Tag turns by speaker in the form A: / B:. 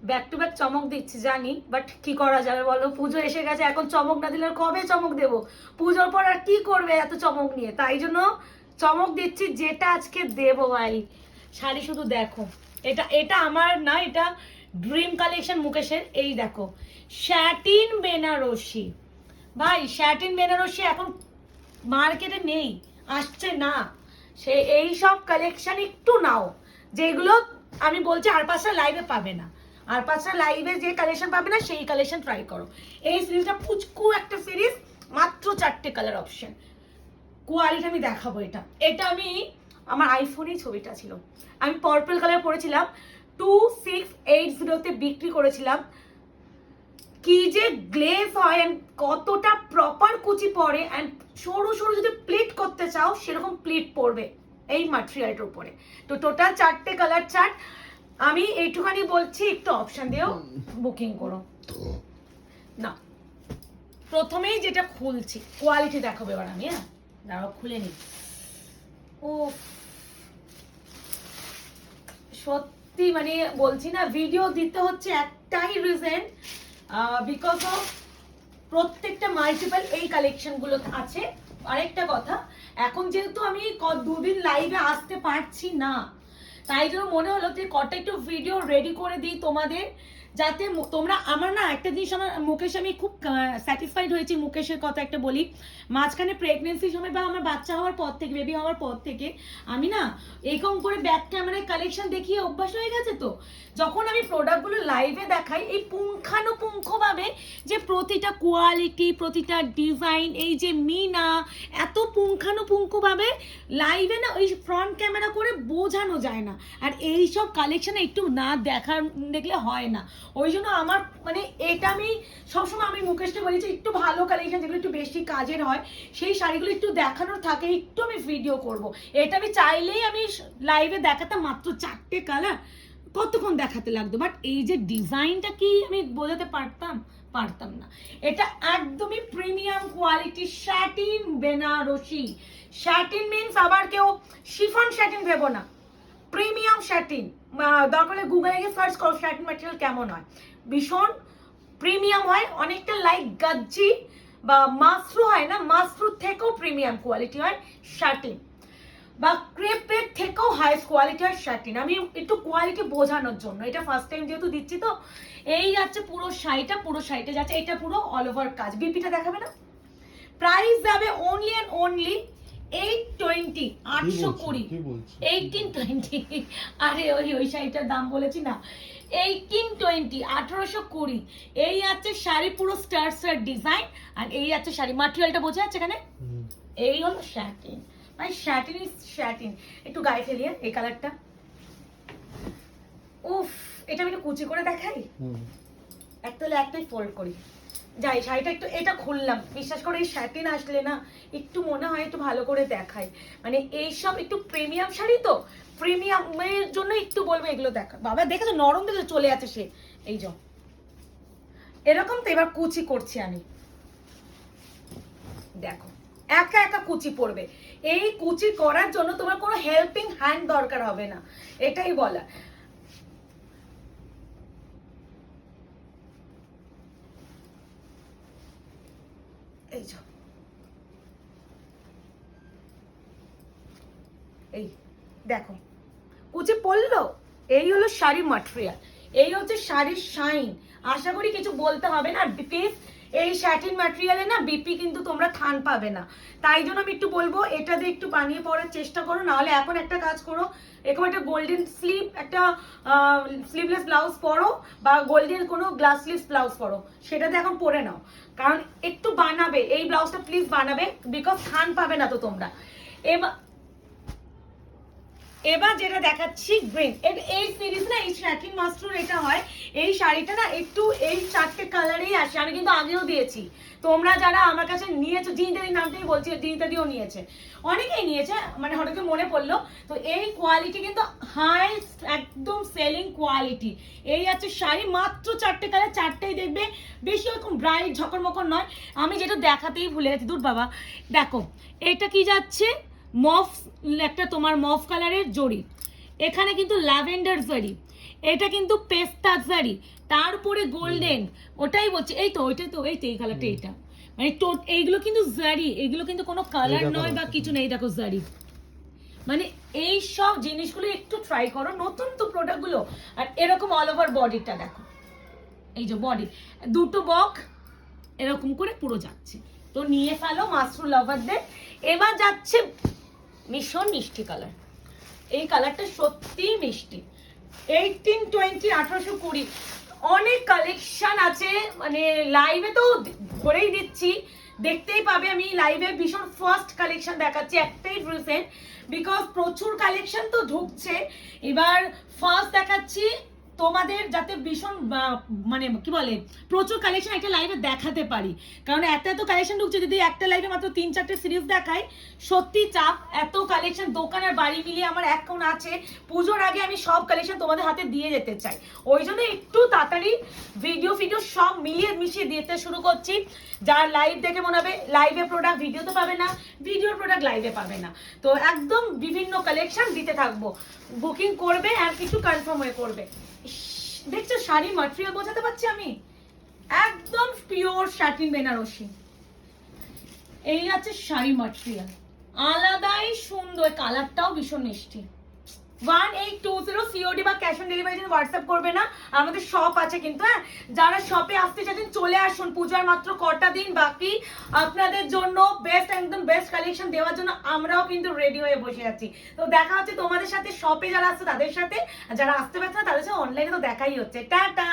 A: Back to back চমক দিচ্ছি জানি, বাট কি করা যাবে বলো, পুজো এসে গেছে, এখন চমক না দিলে কবে চমক দেবো? পুজোর পর আর কি করবে এত চমক নিয়ে, তাই জন্য চমক দিচ্ছি যেটা আজকে দেবো ভাই। শাড়ি শুধু দেখো, এটা এটা আমার না, এটা ড্রিম কালেকশন মুকেশের। এই দেখো স্যাটিন বেনারসি, ভাই স্যাটিন বেনারসি এখন মার্কেটে নেই, আসছে না। সে এই সব কালেকশন একটু নাও, যেগুলো আমি বলছি আর 5টা লাইভে পাবে না, আর 5টা লাইভে যে কালেকশন পাবে না সেই কালেকশন ট্রাই করো। এই সিরিজটা পুচকু একটা সিরিজ, মাত্র 4টে কালার অপশন, কোয়ালিটি আমি দেখাবো। এটা এটা আমি আমার আইফোনেই ছবিটা ছিল, আমি পার্পল কালার পরেছিলাম, 2680 বিক্রি করেছিলাম। কি যে গ্লেজ হয় এন্ড কতটা প্রপার কুচি পড়ে, এন্ড সরু সরু যদি প্লিট করতে চাও সেরকম প্লিট পড়বে এই ম্যাটেরিয়ালটার উপরে। তো টোটাল 4টে কালার চার্ট, আমি এইটুখানি বলছি, একটু অপশন দিও বুকিং করো না। প্রথমেই যেটা খুলছি, কোয়ালিটি দেখাবো এবার আমি, হ্যাঁ দাঁড়াও খুলে নি। ও সত্যি মানে বলছি না, ভিডিও দিতে হচ্ছে একটাই রিজন, বিকজ অফ প্রত্যেকটা মাল্টিপল এই কালেকশন গুলো আছে। আরেকটা কথা, এখন যেহেতু আমি 2 দিন লাইভে আসতে পারছি না, তাই জন্য মনে হলো যে কটা একটু ভিডিও রেডি করে দিই তোমাদের, যাতে তোমরা, আমার না একটা জিনিস, আমার মুকেশ, আমি খুব স্যাটিসফাইড হয়েছি মুকেশের কথা একটা বলি। মাঝখানে প্রেগনেন্সির সময় বা আমার বাচ্চা হওয়ার পর থেকে, বেবি হওয়ার পর থেকে আমি না এরকম করে ব্যাক ক্যামেরায় কালেকশন দেখিয়ে অভ্যাস হয়ে গেছে। তো যখন আমি প্রোডাক্টগুলো লাইভে দেখাই, এই পুঙ্খানুপুঙ্খভাবে যে প্রতিটা কোয়ালিটি, প্রতিটা ডিজাইন, এই যে মিনা এত পুঙ্খানুপুঙ্খভাবে লাইভে না ওই ফ্রন্ট ক্যামেরা করে বোঝানো যায় না। আর এই সব কালেকশনে একটু না দেখলে হয় না। ওই জন্য আমার মানে এটা আমি সবসময় আমি মুকেশকে বলি যে একটু ভালো কালেকশন যেগুলো একটু বেশি কাজের হয়, সেই শাড়িগুলো একটু দেখানোর থাকে, একটু আমি ভিডিও করব। এটা আমি চাইলেই আমি লাইভে দেখাতাম, মাত্র 4টে কালার, কতক্ষণ দেখাতে লাগতো, বাট এই যে ডিজাইনটা কি আমি বোঝাতে পারতাম না। এটা একদমই premium quality satin Banarasi. Satin means আবার কেউ শিফন স্যাটিন ভেবো না, প্রিমিয়াম স্যাটিন। দরকার হলে গুগলে গিয়ে সার্চ করো স্যাটিন ম্যাটেরিয়াল কেমন হয়, ভীষণ প্রিমিয়াম হয়, অনেকটা লাইক গাজ্জি বা মাসরু হয় না, মাসরুর থেকেও প্রিমিয়াম কোয়ালিটি হয় স্যাটিন, বা ক্রেপের থেকেও হাইস্ট কোয়ালিটি হয় স্যাটিন। আমি একটু কোয়ালিটি বোঝানোর জন্য, এটা ফার্স্ট টাইম যেহেতু দিচ্ছি, তো এই যাচ্ছে পুরো শাড়িটা, পুরো শাড়িটা যাচ্ছে, এটা পুরো অল ওভার কাজ। বিপিটা দেখাবে না? প্রাইস যাবে অনলি অ্যান্ড অনলি 820, 820, 1820। আরে ওই শাড়িটার দাম বলেছি না, 1820, 1820। এই আছে শাড়ি পুরো স্টার স্টার ডিজাইন, আর এই আছে শাড়ি, ম্যাটেরিয়ালটা বোঝা যাচ্ছে এখানে, এই হলো স্যাটিন। মানে স্যাটিন ইজ স্যাটিন। একটু গায়ে ফেলিয়ে এই কালারটা, উফ, এটা আমি একটু কুচি করে দেখাই, একটাই ফোল্ড করি, যাই শাড়িটা একটু, এটা খুললাম, বিশ্বাস করে এই স্যাটিন আসলে না একটু মনে হয় একটু ভালো করে দেখায়, মানে এইসব একটু প্রিমিয়াম শাড়ি, তো প্রিমিয়ামের জন্য একটু বলবো এগুলো দেখা। বাবা দেখেছো নরম, দেখে চলে আছে সে, এই যে এরকম। তো এবার কুচি করছি আমি, দেখো একা একা কুচি পড়বে। এই কুচি করার জন্য তোমার কোনো হেল্পিং হ্যান্ড দরকার হবে না, এটাই বলা। এই যে এই দেখো কুচি পড়লো, এই হলো শাড়ির ম্যাটেরিয়াল, এই হচ্ছে শাড়ির শাইন। আশা করি কিছু বলতে হবে না, প্লিজ এই স্যাটিন ম্যাটেরিয়ালে না বিপি কিন্তু তোমরা থান পাবে না, তাই জন্য আমি একটু বলবো এটা দিয়ে একটু বানিয়ে পড়ার চেষ্টা করো। নাহলে এখন একটা কাজ করো, এরকম একটা গোল্ডেন স্লিভ, একটা স্লিভলেস ব্লাউজ পরো, বা গোল্ডেন কোনো গ্লাস স্লিভস ব্লাউজ পরো, সেটাতে এখন পরে নাও, কারণ একটু বানাবে এই ব্লাউজটা, প্লিজ বানাবে, বিকজ থান পাবে না তো তোমরা। এবার যেটা দেখাচ্ছি গ্রিন, এই সিরিজ না, এই স্যাটিন মাস্টার এটা হয়, এই শাড়িটা না একটু এই 4টে কালারেই আসে, আমি কিন্তু আগেও দিয়েছি। তোমরা যারা আমার কাছে নিয়েছো, জিনিতাদির নামটাই বলছি, জিনিতাদিও নিয়েছে, অনেকেই নিয়েছে, মানে হঠাৎ মনে পড়লো। তো এই কোয়ালিটি কিন্তু হাই, একদম সেলিং কোয়ালিটি। এই আছে শাড়ি, মাত্র 4টে কালার, 4টেই দেখবে, বেশি ওরকম ব্রাইট ঝকরমকর নয়। আমি যেটা দেখাতেই ভুলে গেছি, দূর বাবা। দেখো এটা কি যাচ্ছে, মফ, একটা তোমার মফ কালারের জড়ি, এখানে কিন্তু ল্যাভেন্ডার জড়ি, এটা কিন্তু পেস্তা জারি, তারপরে গোল্ডেন, ওটাই বলছি, এই তো ওইটাই তো, এই তো এই কালারটা, এইটা মানে এইগুলো কিন্তু জারি, এগুলো কিন্তু কোনো কালার নয় বা কিছু নেই, দেখো জারি। মানে এই সব জিনিসগুলো একটু ট্রাই করো, নতুন তো প্রোডাক্ট গুলো। আর এরকম অল ওভার বডিটা দেখো, এই যে বডি দুটো বক এরকম করে পুরো যাচ্ছে। তো নিয়ে ফেলো মাশরুম লাভারদের। এবার যাচ্ছে ভীষণ মিষ্টি কালার, এই কালারটা সত্যি মিষ্টি। 18, 20, 18, 20 অনেক কালেকশন আছে, মানে লাইভে তো ভরেই দিচ্ছি, দেখতেই পাবে। আমি লাইভে ভীষণ ফার্স্ট কালেকশন দেখাচ্ছি, একটাই রিসেন্ট, বিকজ প্রচুর কালেকশন তো ঢুকছে। এবার ফার্স্ট দেখাচ্ছি তোমাদের, যাতে ভীষণ মানে কি বলে প্রচুর কালেকশন একটা লাইভে দেখাতে পারি, কারণ এত এত কালেকশন ঢুকছে, যদি একটা লাইভে মাত্র 3-4টে সিরিজ দেখাই সত্যি চাপ। এত কালেকশন দোকান আর বাড়ি মিলিয়ে আমার অ্যাকাউন্ট আছে, পুজোর আগে আমি সব কালেকশন তোমাদের হাতে দিয়ে যেতে চাই, ওই জন্য একটু তাড়াতাড়ি ভিডিও সব মিলিয়ে মিশিয়ে দিতে শুরু করছি। যার লাইভ দেখে মনে হবে লাইভে প্রোডাক্ট ভিডিওতে পাবে না, ভিডিওর প্রোডাক্ট লাইভে পাবে না, তো একদম বিভিন্ন কালেকশন দিতে থাকবো। বুকিং করবে আর কিছু কনফার্ম হয়ে করবে। দেখছো শাড়ি ম্যাটেরিয়াল বোঝাতে পারছি আমি, একদম পিওর শাটিন বেনারসি। এই আছে শাড়ি ম্যাটেরিয়াল, আলাদাই সুন্দর, কালারটাও ভীষণ মিষ্টি। 1820 সিওডি বা ক্যাশ অন ডেলিভারি জন্য হোয়াটসঅ্যাপ করবে না, আমাদের শপ আছে কিন্তু। হ্যাঁ, যারা শপে আসতে চাচ্ছেন চলে আসুন, পূজার মাত্র কটা দিন বাকি, আপনাদের জন্য বেস্ট, একদম বেস্ট কালেকশন দেওয়ার জন্য আমরাও কিন্তু রেডি হয়ে বসে আছি। তো দেখা হচ্ছে তোমাদের সাথে শপে, যারা আসছে তাদের সাথে, যারা আসতে পারছে না তাদের সাথে অনলাইনে তো দেখাই হচ্ছে। টাটা।